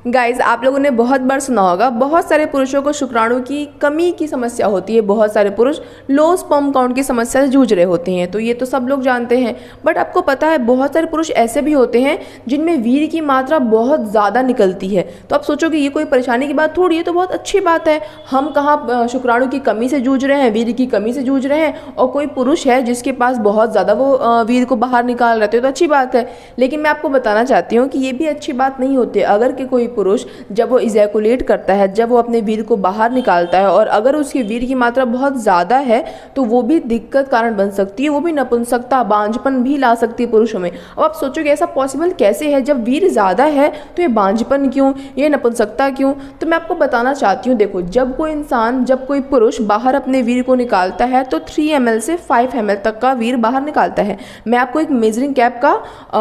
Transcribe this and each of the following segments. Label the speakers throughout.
Speaker 1: Guys, आप लोगों ने बहुत बार सुना होगा, बहुत सारे पुरुषों को शुक्राणु की कमी की समस्या होती है। बहुत सारे पुरुष लो स्पर्म काउंट की समस्या से जूझ रहे होते हैं, तो ये तो सब लोग जानते हैं। बट आपको पता है बहुत सारे पुरुष ऐसे भी होते हैं जिनमें वीर्य की मात्रा बहुत ज़्यादा निकलती है। तो आप सोचोगे ये कोई परेशानी की बात थोड़ी है, तो बहुत अच्छी बात है। हम कहाँ शुक्राणु की कमी से जूझ रहे हैं, वीर्य की कमी से जूझ रहे हैं, और कोई पुरुष है जिसके पास बहुत ज़्यादा वो वीर्य को बाहर निकाल रहे थे, तो अच्छी बात है। लेकिन मैं आपको बताना चाहती हूँ कि ये भी अच्छी बात नहीं होती। अगर कि कोई पुरुष जब वो इजैकुलेट करता है, जब वो अपने वीर्य को बाहर निकालता है, और अगर उसकी वीर्य की मात्रा बहुत ज़्यादा है, तो वो भी दिक्कत कारण बन सकती है। वो भी नपुंसकता, बांझपन भी ला सकती है पुरुषों में। अब आप सोचोगे ऐसा पॉसिबल कैसे है? जब वीर्य ज़्यादा है तो ये बांझपन क्यों, ये नपुंसकता क्यों? तो मैं आपको बताना चाहती हूँ, देखो, जब कोई इंसान, जब कोई पुरुष बाहर अपने वीर्य को निकालता है तो 3 ml से 5 ml तक का वीर्य बाहर निकालता है। मैं आपको एक मेजरिंग कैप का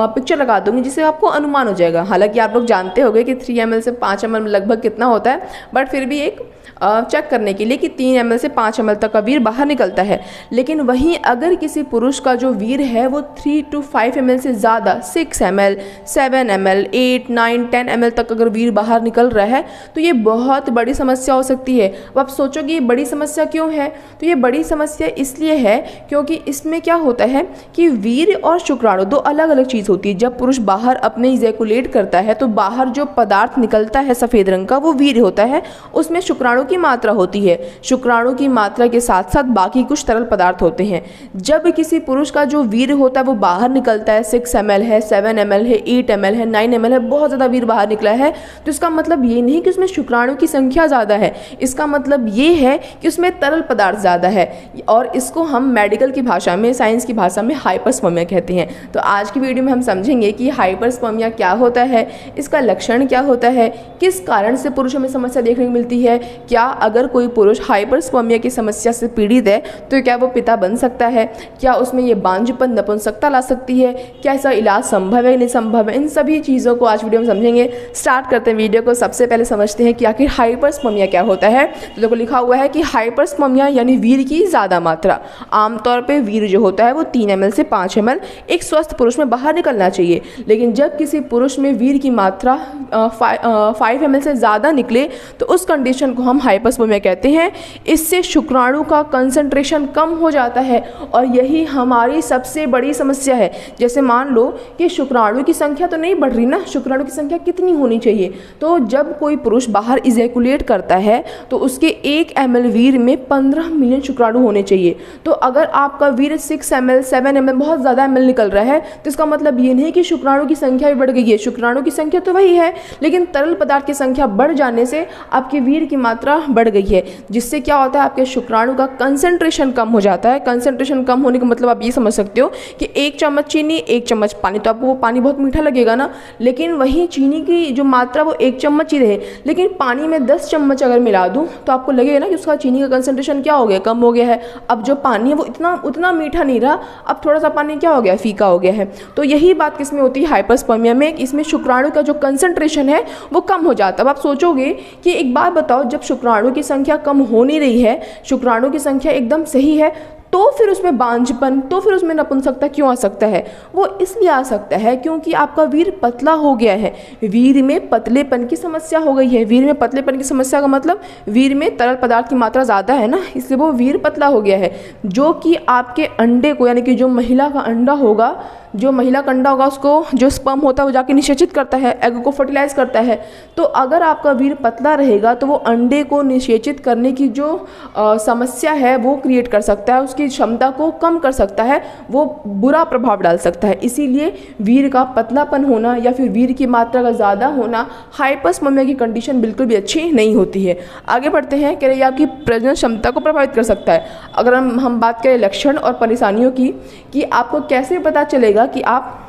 Speaker 1: पिक्चर लगा दूंगी जिससे आपको अनुमान हो जाएगा। हालांकि आप लोग जानते होंगे कि 3 ml से 5 ml लगभग कितना होता है, बट फिर भी एक चेक करने के लिए कि 3 ml से 5 ml तक का वीर्य बाहर निकलता है। लेकिन वहीं अगर किसी पुरुष का जो वीर्य है वो 3 to 5 ml से ज़्यादा, 6 ml, 7 ml, 8, 9, 10 ml तक अगर वीर्य बाहर निकल रहा है, तो ये बहुत बड़ी समस्या हो सकती है। अब आप सोचोगे ये बड़ी समस्या क्यों है? तो ये बड़ी समस्या इसलिए है क्योंकि इसमें क्या होता है कि वीर्य और शुक्राणु दो अलग अलग चीज़ होती है। जब पुरुष बाहर अपने इजैकुलेट करता है तो बाहर जो पदार्थ निकलता है सफ़ेद रंग का, वो वीर्य होता है। उसमें शुक्राणु की मात्रा होती है। शुक्राणु की मात्रा के साथ साथ बाकी कुछ तरल पदार्थ होते हैं। जब किसी पुरुष का जो वीर्य होता है वो बाहर निकलता है, 6 ml है, 7 ml है, 8 ml है, 9 ml है, बहुत ज़्यादा वीर्य बाहर निकला है, तो इसका मतलब ये नहीं कि उसमें शुक्राणु की संख्या ज़्यादा है। इसका मतलब ये है कि उसमें तरल पदार्थ ज़्यादा है, और इसको हम मेडिकल की भाषा में, साइंस की भाषा में हाइपरस्पर्मिया कहते हैं। तो आज की वीडियो में हम समझेंगे कि हाइपरस्पर्मिया क्या होता है, इसका लक्षण क्या होता है, किस कारण से पुरुषों में समस्या देखने को मिलती है, क्या अगर कोई पुरुष हाइपरस्पर्मिया की समस्या से पीड़ित है तो क्या वो पिता बन सकता है, क्या उसमें ये बांझपन, नपुंसकता ला सकती है, क्या इसका इलाज संभव है नहीं संभव है, इन सभी चीज़ों को आज वीडियो में समझेंगे। स्टार्ट करते हैं वीडियो को। सबसे पहले समझते हैं कि आखिर हाइपरस्पर्मिया क्या होता है। तो देखो लिखा हुआ है कि हाइपरस्पर्मिया यानी वीर्य की ज़्यादा मात्रा। आमतौर पर वीर्य जो होता है वो 3 ml से 5 ml एक स्वस्थ पुरुष में बाहर निकलना चाहिए। लेकिन जब किसी पुरुष में वीर्य की मात्रा 5 ml से ज़्यादा निकले तो उस कंडीशन को हम हाइपरस्पर्मिया कहते हैं। इससे शुक्राणु का कंसंट्रेशन कम हो जाता है, और यही हमारी सबसे बड़ी समस्या है। जैसे मान लो कि शुक्राणु की संख्या तो नहीं बढ़ रही ना, शुक्राणु की संख्या कितनी होनी चाहिए? तो जब कोई पुरुष बाहर इजैकुलेट करता है तो उसके 1 ml वीर्य में 15 मिलियन शुक्राणु होने चाहिए। तो अगर आपका वीर्य 6 ml, 7 ml, बहुत ज़्यादा ml निकल रहा है, तो इसका मतलब ये नहीं कि शुक्राणु की संख्या भी बढ़ गई है। शुक्राणु की संख्या तो वही है, लेकिन तरल पदार्थ की संख्या बढ़ जाने से आपके वीर्य की मात्रा बढ़ गई है, जिससे क्या होता है, आपके शुक्राणु का कंसंट्रेशन कम हो जाता है। कंसंट्रेशन कम होने का मतलब आप ये समझ सकते हो कि 1 चम्मच चीनी, 1 चम्मच पानी, तो आपको वो पानी बहुत मीठा लगेगा ना, लेकिन वहीं चीनी की जो मात्रा वो 1 चम्मच ही रहे, लेकिन पानी में 10 चम्मच अगर मिला दूँ तो आपको लगेगा ना कि उसका चीनी का कंसंट्रेशन क्या हो गया, कम हो गया है। अब जो पानी है वो उतना मीठा नहीं रहा, अब थोड़ा सा पानी क्या हो गया, फीका हो गया है। तो यही बात किसमें होती है, हाइपरस्पर्मिया में। इसमें शुक्राणु का जो कंसंट्रेशन है वो कम हो जाता है। अब आप सोचोगे कि एक बात बताओ, जब शुक्राणु की संख्या कम हो नहीं रही है, शुक्राणु की संख्या एकदम सही है, तो फिर उसमें बांझपन, तो फिर उसमें नपुंसकता क्यों आ सकता है? वो इसलिए आ सकता है क्योंकि आपका वीर्य पतला हो गया है। वीर्य में पतलेपन की समस्या हो गई है। वीर्य में पतलेपन की समस्या का मतलब वीर्य में तरल पदार्थ की मात्रा ज़्यादा है ना, इसलिए वो वीर्य पतला हो गया है, जो कि आपके अंडे को, यानी कि जो महिला का अंडा होगा, जो महिला का अंडा होगा, उसको जो स्पर्म होता है वो जाके निषेचित करता है, एग को फर्टिलाइज करता है। तो अगर आपका वीर्य पतला रहेगा तो वो अंडे को निषेचित करने की जो समस्या है वो क्रिएट कर सकता है, उसकी क्षमता को कम कर सकता है, वो बुरा प्रभाव डाल सकता है। इसीलिए वीर्य का पतलापन होना या फिर वीर्य की मात्रा का ज़्यादा होना हाइपरस्पर्मिया की कंडीशन बिल्कुल भी अच्छी नहीं होती है। आगे बढ़ते हैं। कह रहे आपकी प्रजनन क्षमता को प्रभावित कर सकता है। अगर हम बात करें लक्षण और परेशानियों की, कि आपको कैसे पता चलेगा कि आप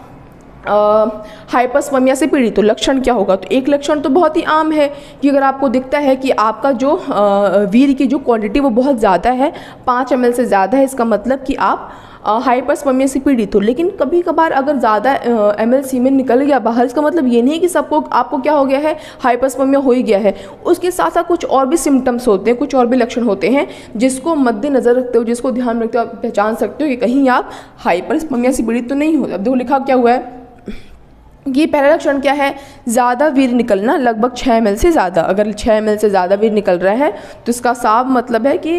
Speaker 1: हाइपरस्पर्मिया से पीड़ित हो, लक्षण क्या होगा? तो एक लक्षण तो बहुत ही आम है कि अगर आपको दिखता है कि आपका जो वीर्य की जो क्वांटिटी वो बहुत ज़्यादा है, 5 ml से ज़्यादा है, इसका मतलब कि आप हाइपरस्पर्मिया से पीड़ित हो। लेकिन कभी कभार अगर ज़्यादा ml सीमेन निकल गया बाहर, इसका मतलब ये नहीं कि सबको, आपको क्या हो गया है, हाइपरस्पर्मिया हो ही गया है। उसके साथ साथ कुछ और भी सिम्टम्स होते हैं, कुछ और भी लक्षण होते हैं जिसको मद्देनज़र रखते हो, जिसको ध्यान रखते हो, आप पहचान सकते हो कि कहीं आप हाइपरस्पर्मिया से पीड़ित तो नहीं हो। अब देखो लिखा क्या हुआ है ये पहला लक्षण क्या है, ज़्यादा वीर्य निकलना, लगभग 6 ml से ज़्यादा। अगर 6 ml से ज़्यादा वीर्य निकल रहा है तो इसका साफ मतलब है कि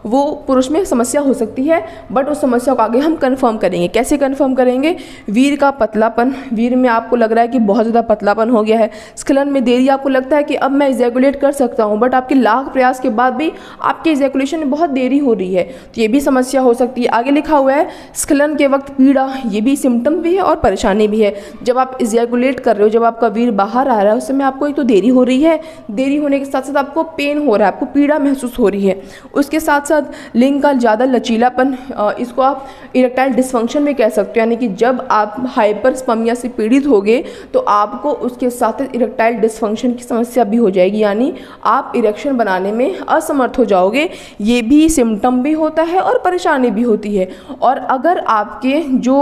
Speaker 1: वो पुरुष में समस्या हो सकती है। बट उस समस्या को आगे हम कंफर्म करेंगे। कैसे कंफर्म करेंगे? वीर्य का पतलापन, वीर्य में आपको लग रहा है कि बहुत ज़्यादा पतलापन हो गया है, स्खलन में देरी, आपको लगता है कि अब मैं इजैकुलेट कर सकता हूँ, बट आपके लाख प्रयास के बाद भी आपके इजैकुलेशन में बहुत देरी हो रही है, तो ये भी समस्या हो सकती है। आगे लिखा हुआ है स्खलन के वक्त पीड़ा, ये भी सिम्टम भी है और परेशानी भी है। जब आप इजैकुलेट कर रहे हो, जब आपका वीर्य बाहर आ रहा है, उस समय आपको एक तो देरी हो रही है, देरी होने के साथ साथ आपको पेन हो रहा है, आपको पीड़ा महसूस हो रही है। उसके साथ साथ लिंग का ज़्यादा लचीलापन, इसको आप इरेक्टाइल डिसफंक्शन में कह सकते हो, यानी कि जब आप हाइपरस्पर्मिया से पीड़ित होगे तो आपको उसके साथ इरेक्टाइल डिसफंक्शन की समस्या भी हो जाएगी, यानी आप इरेक्शन बनाने में असमर्थ हो जाओगे। ये भी सिम्टम भी होता है और परेशानी भी होती है। और अगर आपके जो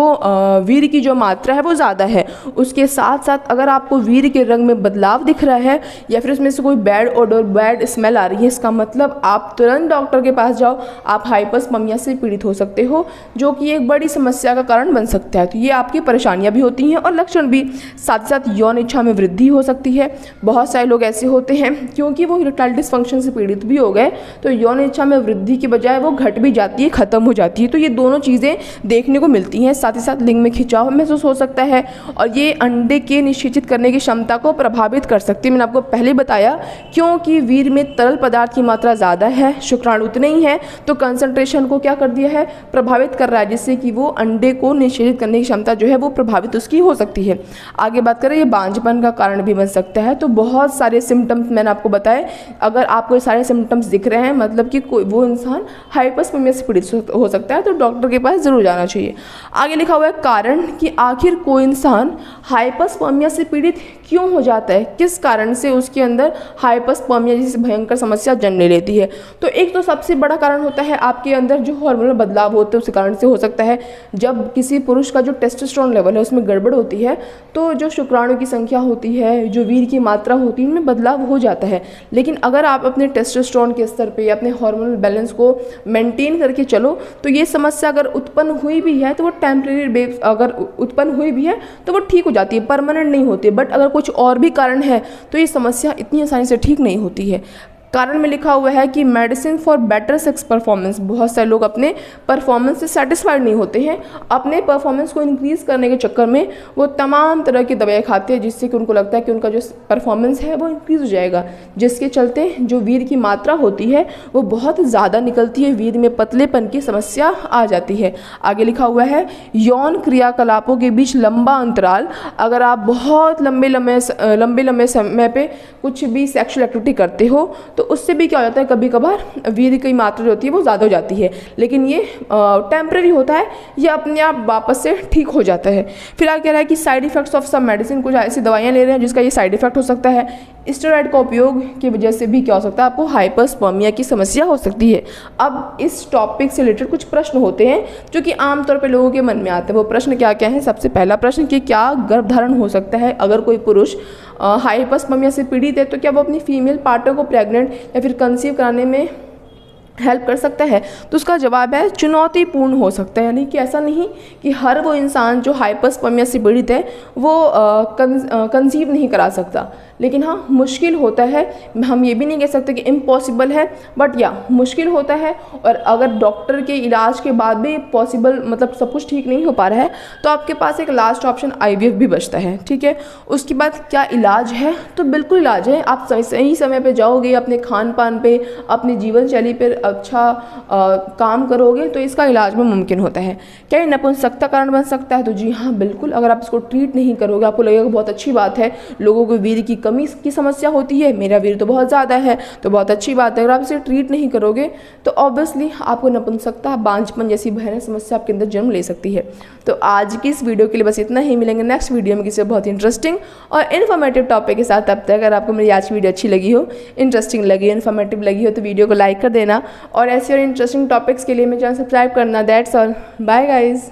Speaker 1: वीर्य की जो मात्रा है वो ज़्यादा है, उसके साथ साथ अगर आपको वीर्य के रंग में बदलाव दिख रहा है या फिर उसमें से कोई बैड ओडर, बैड स्मेल आ रही है, इसका मतलब आप तुरंत डॉक्टर के पास जाओ, आप हाइपरस्पर्मिया से पीड़ित हो सकते हो, जो कि एक बड़ी समस्या का कारण बन सकता है। तो ये आपकी परेशानियां भी होती हैं और लक्षण भी। साथ ही साथ यौन इच्छा में वृद्धि हो सकती है। बहुत सारे लोग ऐसे होते हैं क्योंकि वो इरेक्टाइल डिसफंक्शन से पीड़ित भी हो गए तो यौन इच्छा में वृद्धि की बजाय वो घट भी जाती है, खत्म हो जाती है। तो ये दोनों चीज़ें देखने को मिलती हैं। साथ ही साथ लिंग में खिंचाव महसूस हो सकता है और ये अंडे के निषेचित करने की क्षमता को प्रभावित कर सकती है। मैंने आपको पहले बताया, क्योंकि वीर्य में तरल पदार्थ की मात्रा ज़्यादा है, शुक्राणु उतने ही है, तो कंसंट्रेशन को क्या कर दिया है, प्रभावित कर रहा है, जिससे कि वो अंडे को निषेचित करने की क्षमता जो है वो प्रभावित उसकी हो सकती है। आगे बात करें, ये बांझपन का कारण भी बन सकता है। तो बहुत सारे सिम्टम्स मैंने आपको बताए। अगर आपको ये सारे सिम्टम्स दिख रहे हैं, मतलब कि कोई वो इंसान हाइपरस्पर्मिया से पीड़ित हो सकता है, तो डॉक्टर के पास ज़रूर जाना चाहिए। आगे लिखा हुआ है कारण, कि आखिर कोई इंसान हाइपरस्पर्मिया से पीड़ित क्यों हो जाता है, किस कारण से उसके अंदर हाइपरस्पर्मिया जैसी भयंकर समस्या जन्म ले लेती है। तो एक तो सबसे बड़ा कारण होता है आपके अंदर जो हार्मोनल बदलाव होते हैं, उस कारण से हो सकता है। जब किसी पुरुष का जो टेस्टोस्टेरोन लेवल है उसमें गड़बड़ होती है तो जो शुक्राणु की संख्या होती है, जो वीर्य की मात्रा होती है, इनमें बदलाव हो जाता है। लेकिन अगर आप अपने टेस्टोस्टेरोन के स्तर पे या अपने हार्मोनल बैलेंस को मेंटेन करके चलो तो ये समस्या अगर उत्पन्न हुई भी है तो वो टेम्परेरी, अगर उत्पन्न हुई भी है तो वो ठीक हो जाती है, परमानेंट नहीं होती। बट अगर कुछ और भी कारण है तो ये समस्या इतनी आसानी से ठीक नहीं होती है। कारण में लिखा हुआ है कि medicine for better sex performance, बहुत सारे लोग अपने परफॉर्मेंस से सेटिस्फाइड नहीं होते हैं, अपने परफॉर्मेंस को इंक्रीज़ करने के चक्कर में वो तमाम तरह की दवाएं खाते हैं, जिससे कि उनको लगता है कि उनका जो परफॉर्मेंस है वो इंक्रीज़ हो जाएगा, जिसके चलते जो वीर्य की मात्रा होती है वो बहुत ज़्यादा निकलती है, वीर्य में पतलेपन की समस्या आ जाती है। आगे लिखा हुआ है यौन क्रियाकलापों के बीच लंबा अंतराल, अगर आप बहुत लंबे लंबे समय पे कुछ भी सेक्सुअल एक्टिविटी करते हो तो उससे भी क्या हो जाता है, कभी कभार वीर्य की मात्रा जो होती है वो ज़्यादा हो जाती है, लेकिन ये टेम्परेरी होता है, ये अपने आप वापस से ठीक हो जाता है। फिर आगे कह रहा है कि साइड इफेक्ट्स ऑफ सब मेडिसिन, कुछ ऐसी दवाइयाँ ले रहे हैं जिसका ये साइड इफेक्ट हो सकता है। स्टेरॉइड का उपयोग की वजह से भी क्या हो सकता है, आपको हाइपरस्पर्मिया की समस्या हो सकती है। अब इस टॉपिक से रिलेटेड कुछ प्रश्न होते हैं जो कि आमतौर पर लोगों के मन में आते हैं। वो प्रश्न क्या क्या है? सबसे पहला प्रश्न कि क्या गर्भधारण हो सकता है अगर कोई पुरुष हाइपरस्पर्मिया से पीड़ित है, तो क्या वो अपनी फीमेल पार्टनर को प्रेग्नेंट या फिर कंसीव कराने में हेल्प कर सकता है? तो उसका जवाब है चुनौतीपूर्ण हो सकता है। यानी कि ऐसा नहीं कि हर वो इंसान जो हाइपरस्पर्मिया से पीड़ित है वो कंसीव नहीं करा सकता, लेकिन हाँ मुश्किल होता है। हम ये भी नहीं कह सकते कि इम्पॉसिबल है, बट या मुश्किल होता है। और अगर डॉक्टर के इलाज के बाद भी पॉसिबल, मतलब सब कुछ ठीक नहीं हो पा रहा है, तो आपके पास एक लास्ट ऑप्शन IVF भी बचता है। ठीक है, उसके बाद क्या इलाज है? तो बिल्कुल इलाज है। आप सही समय पे जाओगे, अपने खान पान पे, अपनी जीवन शैली पर अच्छा काम करोगे तो इसका इलाज भी मुमकिन होता है। क्या ये नपुंसकता कारण बन सकता है? तो जी हाँ बिल्कुल। अगर आप इसको ट्रीट नहीं करोगे, आपको लगेगा बहुत अच्छी बात है, लोगों को वीर्य की कमी की समस्या होती है, मेरा वीर्य तो बहुत ज़्यादा है, तो बहुत अच्छी बात है। अगर आप इसे ट्रीट नहीं करोगे तो ऑब्वियसली आपको नपुंसकता, बांझपन जैसी भयानक समस्या आपके अंदर जन्म ले सकती है। तो आज की इस वीडियो के लिए बस इतना ही। मिलेंगे नेक्स्ट वीडियो में किसी बहुत इंटरेस्टिंग और इन्फॉर्मेटिव टॉपिक के साथ। तब तक अगर आपको मेरी आज की वीडियो अच्छी लगी हो, इंटरेस्टिंग लगी, इन्फॉर्मेटिव लगी हो, तो वीडियो को लाइक कर देना और ऐसे और इंटरेस्टिंग टॉपिक्स के लिए मेरे चैनल सब्सक्राइब करना। That's all, bye guys.